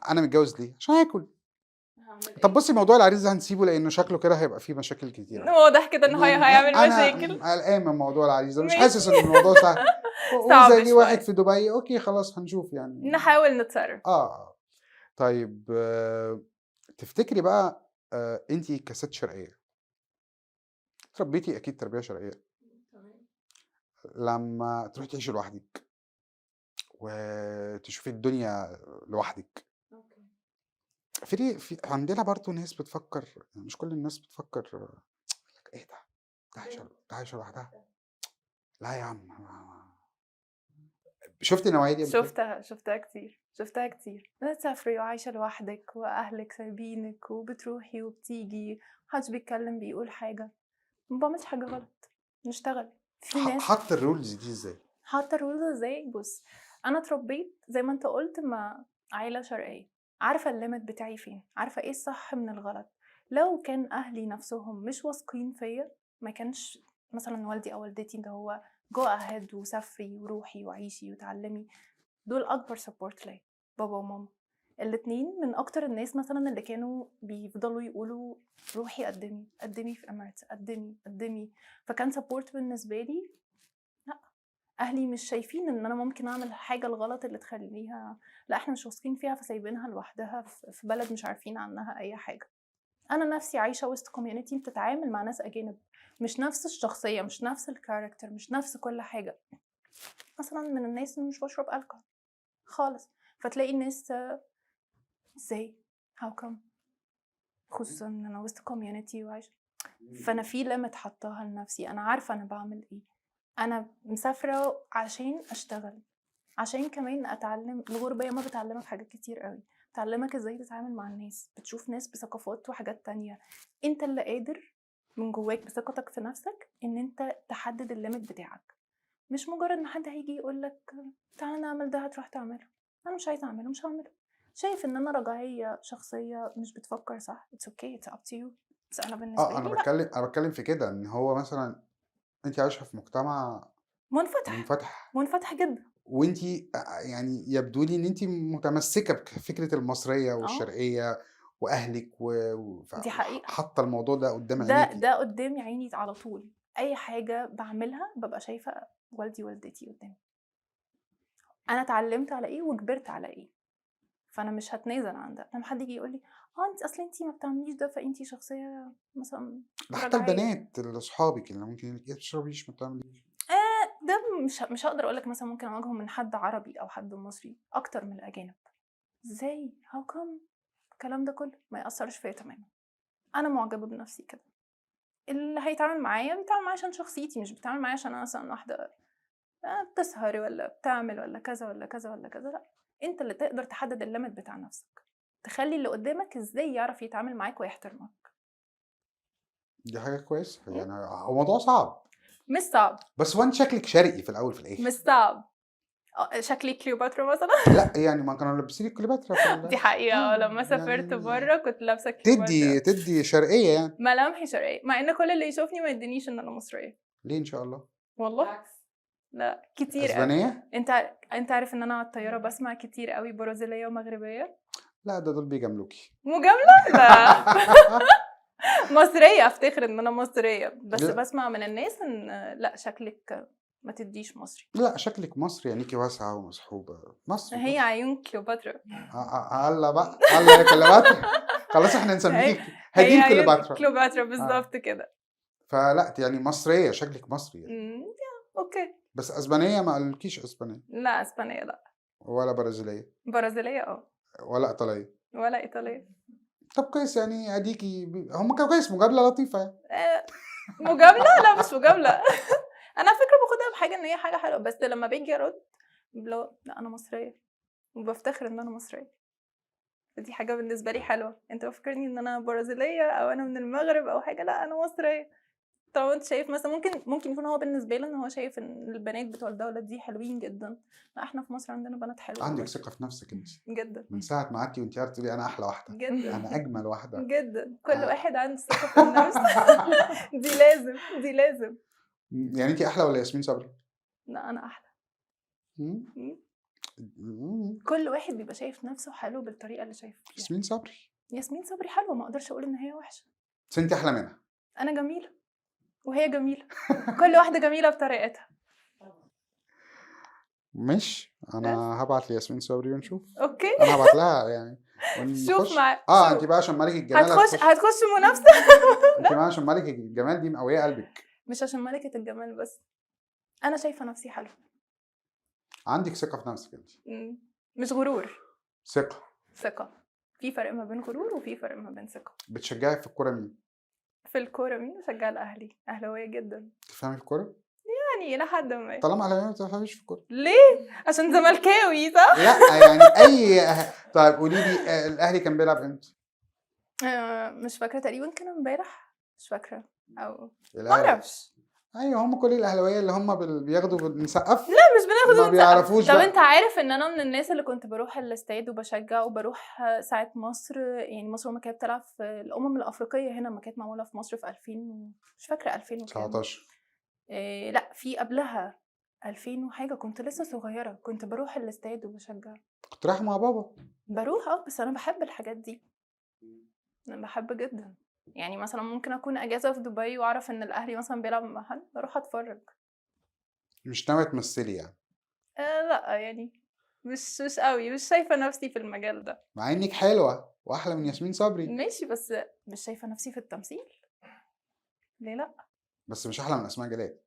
انا متجوز ليه؟ عشان اكل. طب بصي موضوع العريس ده هنسيبه لانه شكله كده هيبقى فيه مشاكل كتير. واضح كده انه هيعمل مشاكل. انا قلقان من موضوع العريس ده، مش ماشي. حاسس ان الموضوع سهل. صعب وإذا جه واحد شوية. في دبي اوكي خلاص هنشوف يعني. نحاول نتصرف. طيب تفتكري بقى انتي كست شرقية تربيتي اكيد تربية شرقية، لما تروحي تعيشي لوحدك وتشوفي الدنيا لوحدك، في عندنا برضو ناس بتفكر، مش كل الناس بتفكر ايه ده عايشة لوحدها. لا يا عم شفتي النوعية دي؟ شفتها كتير. لا تسافري وعايشة لوحدك واهلك سايبينك وبتروحي وبتيجي، محدش بيتكلم بيقول حاجة. ما بعملش حاجة غلط، نشتغل. في ناس حط الرولز دي ازاي؟ حاطه الرولز ازاي؟ بص انا اتربيت زي ما انت قلت مع عيله شرقيه، عارفه الليميت بتاعي فين، عارفه ايه الصح من الغلط. لو كان اهلي نفسهم مش واثقين فيا، ما كانش مثلا والدي او والدتي اللي هو جو اهيد وسافري وروحي وعيشي وتعلمي، دول اكبر سبورت ليا بابا وماما. الاتنين من اكتر الناس مثلا اللي كانوا بيفضلوا يقولوا روحي قدمي قدمي في امارات، قدمي. فكان سبورت بالنسبه لي. لا، اهلي مش شايفين ان انا ممكن اعمل حاجه الغلط اللي تخليها، لا احنا مش واثقين فيها فسايبينها لوحدها في بلد مش عارفين عنها اي حاجه. انا نفسي عايشه وسط كوميونتي بتتعامل مع ناس اجانب، مش نفس الشخصيه، مش نفس الكاركتر، مش نفس كل حاجه. مثلا من الناس اللي مش بشرب الكحول خالص، فتلاقي الناس ازاي، هاو كم، خصوصا ان انا وسط كوميونتي وعايشه. فانا في ليميت حطاها لنفسي، انا عارفه انا بعمل ايه. انا مسافره عشان اشتغل، عشان كمان اتعلم. الغربه ياما بتعلمك حاجات كتير قوي، بتعلمك ازاي تتعامل مع الناس، بتشوف ناس بثقافات وحاجات تانية. انت اللي قادر من جواك بثقتك في نفسك ان انت تحدد الليميت بتاعك، مش مجرد ما حد هيجي يقولك تعالى نعمل ده هتروح تعمله. انا مش عايزه اعمله، مش هعمله. شايف ان انا رجعيه شخصيه مش بتفكر صح، it's okay, it's up to you. بس انا بالنسبه لي لا، انا بتكلم في كده، ان هو مثلا انت عايشه في مجتمع منفتح منفتح، منفتح جدا. وانت يعني يبدو لي ان انت متمسكه بفكره المصريه اه والشرقيه واهلك دي حقيقه، حاطه الموضوع ده قدام ده عينيكي. ده قدامي عيني على طول. اي حاجه بعملها ببقى شايفه والدي والدتي قدامي. انا اتعلمت على ايه وكبرت على ايه، فانا مش هتنازل عن ده. لما حد يجي يقول لي انت اصل انت ما بتعمليش ده فانت شخصيه مثلا ده حتى رجعيه، البنات اللي اصحابك اللي ممكن يقول لك ايه بتشربيش ما بتعمليش. ده مش هقدر اقول لك مثلا ممكن اواجهه من حد عربي او حد مصري اكتر من الاجانب. ازاي، هاو كم، الكلام ده كله ما ياثرش فيا تماما. انا معجبه بنفسي كده. اللي هيتعامل معايا بيتعامل معايا عشان شخصيتي، مش بيتعامل معايا عشان انا مثلا واحده بتسهر ولا بتعمل ولا كذا ولا كذا ولا كذا. لا، انت اللي تقدر تحدد الليميت بتاع نفسك، تخلي اللي قدامك ازاي يعرف يتعامل معاك ويحترمك. دي حاجه كويسه، يعني هو موضوع صعب مش صعب، بس هو انت شكلك شرقي في الاول في مش الاخر. صعب. شكلي كليوباترا مثلا. لا يعني ما كانوا لابسين كليوباترا في دي حقيقة، لما سافرت يعني بره كنت لابسة كليوباترا. تدي شرقيه يعني. ملامحي شرقية، مع ان كل اللي يشوفني ما يدينيش ان انا مصرية. ليه ان شاء الله؟ والله لا، كتير قوي. اسبانيه؟ انت عارف ان انا على الطيارة بسمع كتير قوي برازيلية ومغربية. لا ده دول بيجاملوكي. مجاملة لا. مصرية، افتخر ان انا مصرية، بس لا. بسمع من الناس ان لا شكلك ما تديش مصري. لا شكلك مصري، عينيكي واسعه ومسحوبه مصري. هي عيون كليوباترا. هلا بقى، هلا يا كليوباترا. خلاص احنا نسميكي هي هديل عيون كليوباترا. كليوباترا بالظبط كده. فلا يعني مصريه، شكلك مصري يعني. اوكي. بس اسبانيه ما قالكيش اسبانيه لا اسبانية لا. ولا برازيليه برازيلية ولا ايطاليه. ولا ايطالية. طب كويس، يعني اديكي هم كانوا كويس، مجامله لطيفه يعني. مجاملة لا مش مجاملة. انا على فكرة باخدها بحاجة ان هي حاجة حلوة، بس لما باجي ارد لا انا مصرية وبفتخر ان انا مصرية. دي حاجة بالنسبة لي حلوة. انت فاكرني ان انا برازيلية او انا من المغرب او حاجة، لا انا مصرية. طبعا انت شايف مثلا ممكن يكون هو بالنسبة له ان هو شايف ان البنات بتوع الدولة دي حلوين جدا. لا احنا في مصر عندنا بنات حلوة عندك والله. ثقه في نفسك انت جدا من ساعه ما قعدتي وانت عارفه تقولي انا احلى واحده، جدا انا اجمل واحده. جدا. كل واحد عنده ثقة في النفس. دي لازم، دي لازم. يعني انت احلى ولا ياسمين صبري؟ لا انا احلى. مم. مم. كل واحد بيبقى شايف نفسه حلو بالطريقه اللي شايف فيها. ياسمين صبري. ياسمين صبري حلوه، ما اقدرش اقول ان هي وحشه. بس انت احلى منها. انا جميله وهي جميله. كل واحده جميله بطريقتها. مش انا هبعت لياسمين صبري ونشوف. اوكي. انا هبعت لها يعني شوف ونخش. مع انت بقى عشان ملك الجمال هتخش منافسه. انت بقى عشان ملك الجمال دي مقويه قلبك. مش عشان ملكه الجمال بس، انا شايفه نفسي حلوه. عندك ثقه في نفسك انت. مش غرور، ثقه. ثقه. في فرق ما بين غرور وفي فرق ما بين ثقه. بتشجعي في الكوره مين؟ في الكوره مين؟ بشجع الاهلي، اهلاويه جدا. تفهمي في الكوره؟ يعني الى حد ما. طالما اهلاويه ما تفهميش في الكوره. ليه؟ عشان زملكاوي صح؟ لا يعني طيب قولي لي الاهلي كان بيلعب امتى؟ مش فاكره، تقريبا كان امبارح، مش فاكره او ما الاهلي. اعرفش. ايوه هم كل الاهلاويه اللي هم بياخدوا بنسقف. لا مش بناخد ما بيعرفوش طب بقى. انت عارف ان انا من الناس اللي كنت بروح الاستاد وبشجع وبروح ساعه مصر، يعني مصر لما كانت بتلعب في الامم الافريقيه هنا لما كانت معموله في مصر في 2000 مش فاكره 2000 وكام. 19. لا في قبلها 2000 وحاجه، كنت لسه صغيره كنت بروح الاستاد وبشجع. كنت رايحه مع بابا. بروح بس انا بحب الحاجات دي، انا بحب جدا. يعني مثلا ممكن اكون اجازه في دبي واعرف ان الاهلي مثلا بيلعب مع حد، بروح اتفرج. مش ناويه تمثلي يعني؟ لا يعني مش قوي، مش شايفه نفسي في المجال ده. مع انك حلوه واحلى من ياسمين صبري، ماشي، بس مش شايفه نفسي في التمثيل. ليه لا؟ بس مش احلى من اسماء جلال.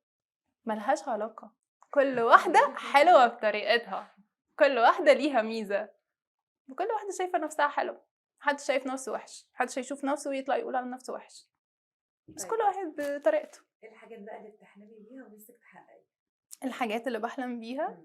ملهاش علاقه، كل واحده حلوه بطريقتها، كل واحده ليها ميزه، وكل واحده شايفه نفسها حلوه. محدش شايف نفسه وحش، محدش هيشوف نفسه ويطلع يقول على نفسه وحش، بس كل واحد بطريقته. ايه الحاجات بقى اللي بتحلمي بيها ونفسك تحققيها؟ الحاجات اللي بحلم بيها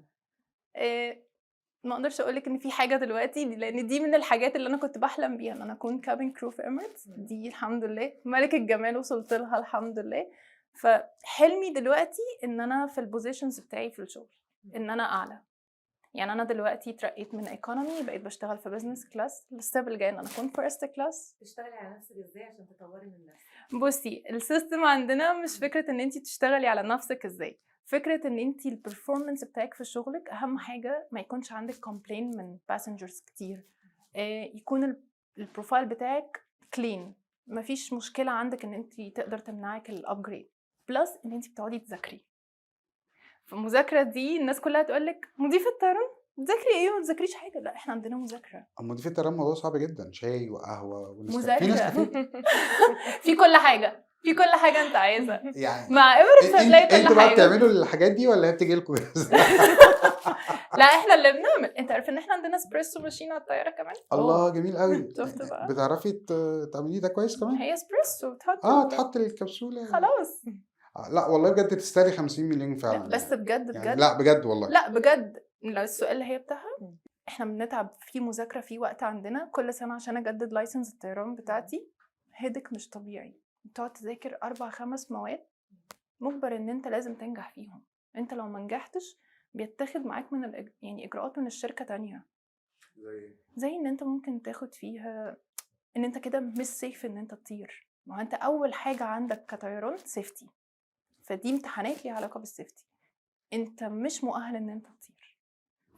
ما اقدرش اقولك ان في حاجه دلوقتي لان دي من الحاجات اللي انا كنت بحلم بيها، ان انا اكون كابين كرو في اميريتس. دي الحمد لله ملك الجمال وصلت لها الحمد لله. فحلمي دلوقتي ان انا في البوزيشنز بتاعي في الشغل ان انا اعلى. يعني انا دلوقتي اترقيت من ايكونومي، بقيت بشتغل في بزنس كلاس. الستيب الجاي ان انا اكون فيرست كلاس. تشتغلي على نفسك ازاي عشان تطوري من نفسك؟ بصي، السيستم عندنا مش فكره ان انت تشتغلي على نفسك ازاي، فكره ان انت البرفورمانس بتاعك في شغلك اهم حاجه. ما يكونش عندك كومبلين من باسنجرز كتير، يكون البروفايل بتاعك كلين، مفيش مشكله عندك ان انت تقدر تمنعك الابجريد. بلس ان انت بتقعدي تذاكري. فالمذاكره دي الناس كلها تقول لك مضيفه الطيران تذاكري ايه وما تذاكريش حاجه. لا، احنا عندنا مذاكره. اما دي فكره موضوع صعب جدا، شاي وقهوه ونسكافيه. في ناس مذاكره كتير في كل حاجه، في كل حاجه انت عايزها. يعني مع اميريتس هتلاقي كل انتوا بقى حاجه. بتعملوا الحاجات دي ولا هي بتيجي لكم؟ لا، احنا اللي بنعمل. انت عارف ان احنا عندنا اسبريسو ماشين على الطياره كمان؟ الله، جميل قوي. شفت بقى؟ بتعرفي تعمليه ده كويس كمان؟ هي اسبريسو تحط تحط الكبسوله. خلاص. لا والله بجد تستاهلي 50 مليون لا فعلا. بس بجد يعني بجد. لا بجد والله. لا بجد، لو السؤال اللي هي بتاعها، احنا بنتعب في مذاكره في وقت عندنا كل سنه عشان اجدد لايسنس الطيران بتاعتي. هيدك مش طبيعي، تقعد تذاكر 4-5 مواد مجبر ان انت لازم تنجح فيهم. انت لو ما نجحتش بيتاخد معاك من يعني اجراءات من الشركه تانية. زي ان انت ممكن تاخد فيها ان انت كده مش سيف ان انت تطير. ما هو انت اول حاجه عندك كطيران سيفتي، فدي امتحانات ليها علاقه بالسيفتي. انت مش مؤهل ان انت تطير،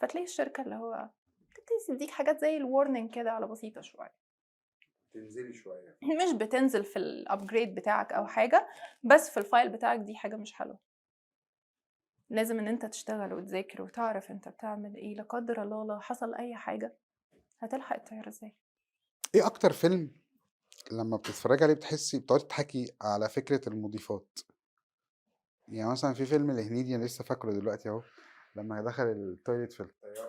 فتلاقي الشركه اللي هو تديك حاجات زي الورنينج كده على بسيطه شويه، تنزلي شويه. مش بتنزل في الابجريد بتاعك او حاجه، بس في الفايل بتاعك دي حاجه مش حلوه. لازم ان انت تشتغل وتذاكر وتعرف انت بتعمل ايه، لا قدر الله لو حصل اي حاجه هتلحق الطياره ازاي. ايه اكتر فيلم لما بتتفرجي عليه بتحسي بتقعدي تحكي على فكره المضيفات؟ يعني مثلا في فيلم الهنيدي انا لسه فاكره دلوقتي اهو، لما دخل التويليت في الطياره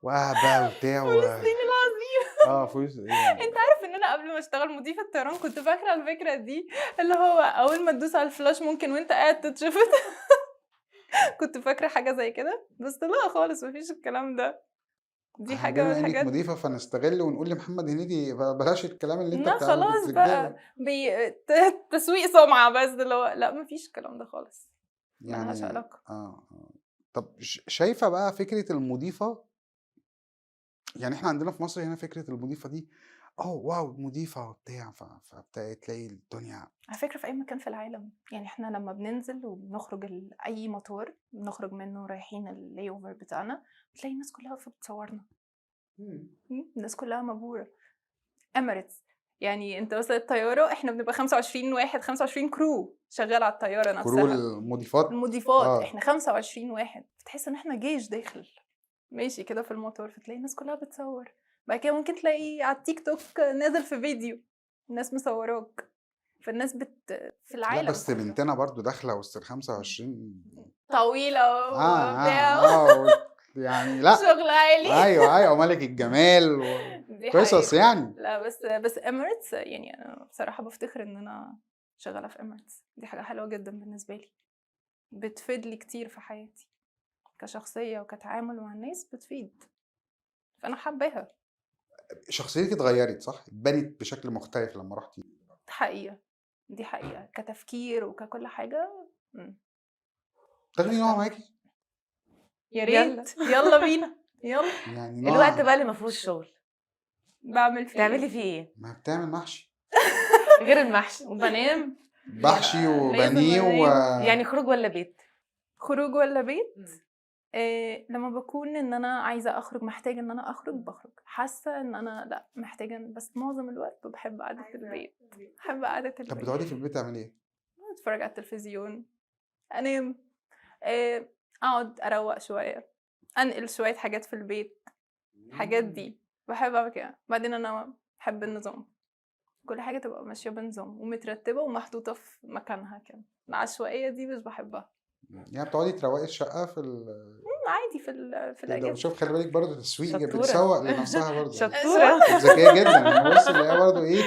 وبتاع فلسطين العظيم. فلوس انت عارف ان انا قبل ما اشتغل مضيفه طيران كنت فاكره الفكره دي، اللي هو اول ما تدوس على الفلاش ممكن وانت قاعد تتشفط. كنت فاكره حاجه زي كده، بس لا خالص، مفيش الكلام ده. دي حاجه من بما انك الحاجات. مضيفه فنستغل ونقول لمحمد هنيدي بلاش الكلام اللي انت لا بتعمله خلاص بالرجاله. بقى تسويق سمعه، بس اللي هو لا مفيش الكلام ده خالص، ملهاش يعني علاقه. طب شايفه بقى فكره المضيفه؟ يعني احنا عندنا في مصر هنا فكره المضيفه دي واو مضيفه وبتاع تلاقي الدنيا. على فكره في اي مكان في العالم، يعني احنا لما بننزل وبنخرج اي مطار بنخرج منه رايحين اللي اوفر بتاعنا، بتلاقي الناس كلها واقفه بتصورنا. الناس كلها مبهوره. اميريتس، يعني انت مثلا الطياره احنا بنبقى 25 واحد، 25 كرو شغال على الطياره نفسها. كرو المضيفات احنا 25 واحد، فتحس ان احنا جيش داخل ماشي كده في المطار، فتلاقي الناس كلها بتصور. بعد كده ممكن تلاقي على التيك توك نازل في فيديو الناس مصوراك. فالناس في العالم لا بس كله. بنتنا برضو داخله وسط ال 25 طويله وبتاع يعني لا شغل عالي. ايوه ملك الجمال دي قصص حقيقة. يعني. لا بس اميريتس، يعني انا بصراحه بفتخر ان انا شغاله في اميريتس. دي حاجه حلوه جدا بالنسبه لي، بتفيد لي كتير في حياتي كشخصيه وكتعامل مع الناس، بتفيد، فانا حباها. شخصيتك اتغيرت صح؟ اتبنت بشكل مختلف لما رحتي. دي حقيقه كتفكير وككل حاجه. تاخدي نوع معاكي؟ يا ريت، يلا بينا يلا. يعني الوقت بقى اللي ما فيهوش شغل بعمل فيه تعملي فيه ايه ما بتعمل محشي غير المحشي؟ وبنام. محشي لازم وبانيه أنام. يعني خروج ولا بيت؟ خروج ولا بيت؟ لما بكون ان انا عايزه اخرج، محتاجه ان انا اخرج، بخرج. حاسه ان انا لا محتاجه، بس معظم الوقت بحب قعده البيت. بحب قعده طب البيت، بتقعدي في البيت تعملي ايه؟ اتفرج على التلفزيون، انام، اقعد اروق شويه، انقل شويه حاجات في البيت. الحاجات دي بحب اعمل كده. بعدين انا بحب النظام، كل حاجه تبقى ماشيه بنظام ومترتبه ومحطوطه في مكانها كده. العشوائيه دي مش بحبها. يعني بتقعدي تروقي الشقه في عادي في ده الاجازه. شوف خلي بالك برضه تسويق شطورة. بتسوق لنفسها برضه يعني شطورة. ذكيه جدا يعني. بص اللي هي برضه ايه،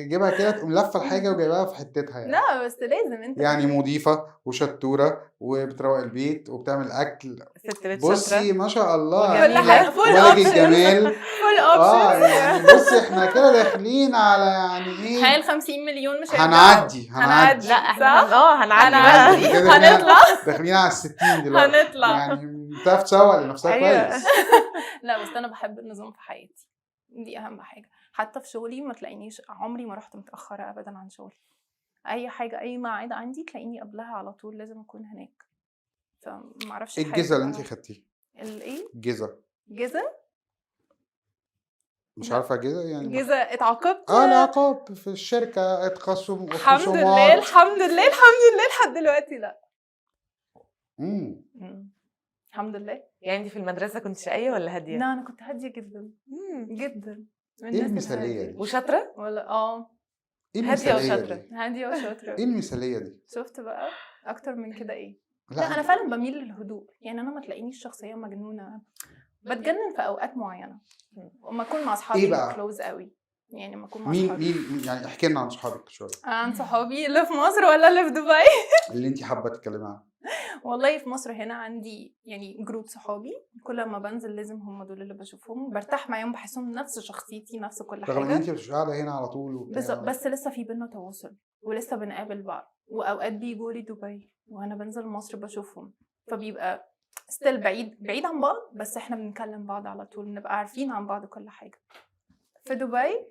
جيبها كده تقوم لفه الحاجه وجايبها في حتتها يعني. لا بس لازم انت يعني مضيفه وشطوره وبتروق البيت وبتعمل اكل. ست بيت بصي شاطرة ما شاء الله كل وجميلة. حاجه فول ملك اوبشنز، الجمال. فول اوبشنز. يعني بصي احنا كده داخلين على يعني هاي ايه، 50 مليون مش هنعدي لا احنا صح؟ هنعدي هنعدي. بقى. كده هنطلع. داخلين على 60 دلوقتي. هنطلع. يعني بتعرف تسوق لنفسها أيوة. كويس. لا بس انا بحب النظام في حياتي، دي اهم حاجه. حتى في شغلي ما تلاقينيش عمري ما رحت متاخره ابدا عن شغلي. اي حاجه، اي ميعاد عندي تلاقيني قبلها على طول، لازم اكون هناك. فما اعرفش ايه الجزء اللي انت خدتيه؟ الايه؟ جزء جزء؟ مش لا. عارفه جزء يعني جزء اتعاقبت. العقاب في الشركه الحمد لله، خصومات. الحمد لله، الحمد لله لحد دلوقتي لا. امم الحمد لله. يعني انت في المدرسة كنت شقية ولا هادية؟ لا انا كنت هاديه جدا جدا، من ايه الناس المثاليه الهادية. دي؟ وشاطرة؟ ولا ايه هادية المثاليه وشاطرة. دي؟ هاديه وشاطره. ايه المثاليه دي؟ شفت بقى اكتر من كده ايه؟ لا انا فعلا بميل للهدوء. يعني انا ما تلاقينيش شخصيه مجنونه، بتجنن في اوقات معينه وما اكون مع اصحابي إيه بقى؟ كلوز قوي. يعني ما اكون مع مين اصحابي. مين يعني احكي لنا عن صحابك شويه عن صحابي اللي في مصر ولا اللي في دبي؟ اللي انت حابه تتكلمي عنه. والله في مصر هنا عندي يعني جروب صحابي، كل ما بنزل لازم هم دول اللي بشوفهم، برتاح معاهم، بحسهم نفس شخصيتي، نفس كل رغم ان حاجه. انت مش قاعده هنا على طول وبتاع. بس لسه في بينا تواصل ولسه بنقابل بعض، واوقات بيجوا لي دبي وانا بنزل مصر بشوفهم، فبيبقى ستيل بعيد عن بعض، بس احنا بنكلم بعض على طول، بنبقى عارفين عن بعض كل حاجه. في دبي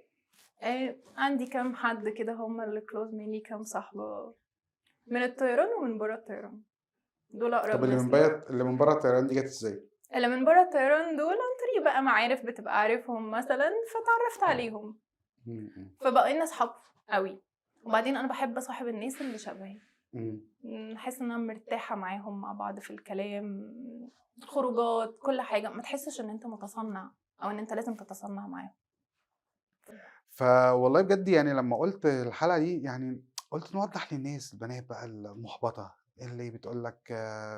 عندي كام حد كده هم اللي كلوز مني، كام صاحبه من الطيران ومن بره الطيران، دول اقرب طب اللي ناس من ليا. اللي من بره الطيران دي جت ازاي؟ اللي من بره الطيران دول عن طريق بقى معارف بتبقى عارفهم مثلا، فتعرفت عليهم فبقينا اصحاب قوي. وبعدين انا بحب اصاحب الناس اللي شبهي، احس ان انا مرتاحه معاهم، مع بعض في الكلام، خروجات، كل حاجه، ما تحسش ان انت متصنع او ان انت لازم تتصنع معاهم. فوالله بجد يعني لما قلت الحلقه دي يعني قلت نوضح للناس، البنات بقى المحبطه اللي بتقول لك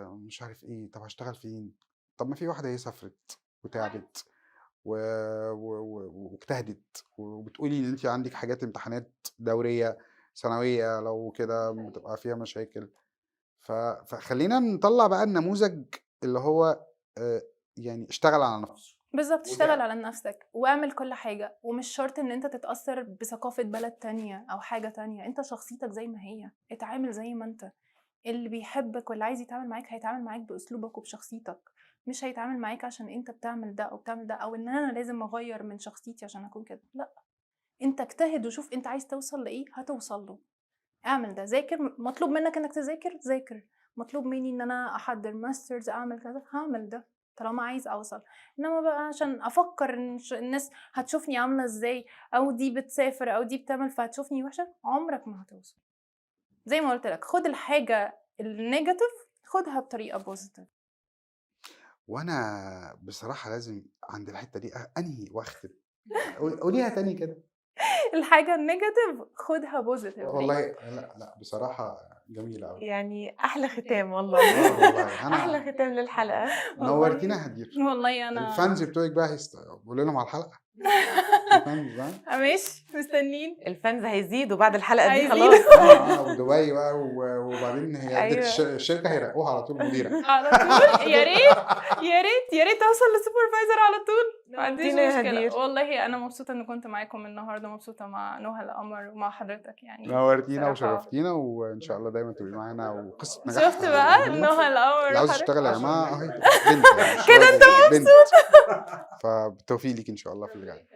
مش عارف ايه، طب هشتغل فين؟ طب ما في واحده هي سافرت وتعبت واجتهدت، وبتقولي ان انت عندك حاجات امتحانات دوريه سنويه لو كده بتبقى فيها مشاكل. فخلينا نطلع بقى النموذج اللي هو يعني اشتغل على نفسه. بالظبط، اشتغل على نفسك واعمل كل حاجه، ومش شرط ان انت تتاثر بثقافه بلد تانية او حاجه تانية. انت شخصيتك زي ما هي، اتعامل زي ما انت. اللي بيحبك واللي عايز يتعامل معاك هيتعامل معاك باسلوبك وبشخصيتك، مش هيتعامل معاك عشان انت بتعمل ده او بتعمل ده، او ان انا لازم اغير من شخصيتي عشان اكون كده. لا، انت اجتهد وشوف انت عايز توصل لايه، هتوصل له. اعمل ده، ذاكر، مطلوب منك انك تذاكر، ذاكر. مطلوب مني ان انا احضر ماسترز، اعمل كذا، هعمل ده طالما عايز اوصل. انما بقى عشان افكر ان الناس هتشوفني عامله ازاي، او دي بتسافر او دي بتعمل فهتشوفني وحشه، عمرك ما هتوصل. زي ما قلت لك، خد الحاجه النيجاتيف خدها بطريقه بوزيتيف. وانا بصراحه لازم عند الحته دي انهي واختم. قوليها تاني كده. الحاجه النيجاتيف خدها بوزيتيف. والله لا بصراحه جميله قوي. يعني احلى ختام والله. والله انا احلى ختام للحلقة. نورتينا هدير. والله انا الفانز بتوعك بقى قولوا لهم على الحلقه. الفانز ماشي مستنين. الفانز هيزيدوا بعد الحلقة دي هيزيدوا. خلاص. ودبي بقى وبعدين هي أيوة. الشركه هيرقوها على طول مديره. على طول. يا ريت يا ريت يا ريت اوصل للسوبرفايزر على طول، ما عنديش نورتينا يا مشكله. هدير. والله انا مبسوطه ان كنت معاكم النهارده، مبسوطه مع نهى القمر ومع حضرتك. يعني نورتينا بصراحة. وشرفتينا، وان شاء الله دايما تبقي معانا، وقصه نجاح. شفت بقى مهمة. نهى القمر اللي عاوز وحضرتك. يشتغل يا جماعه اهي بنت كده انت مبسوط. فبالتوفيق ليك ان شاء الله في اللي جاي.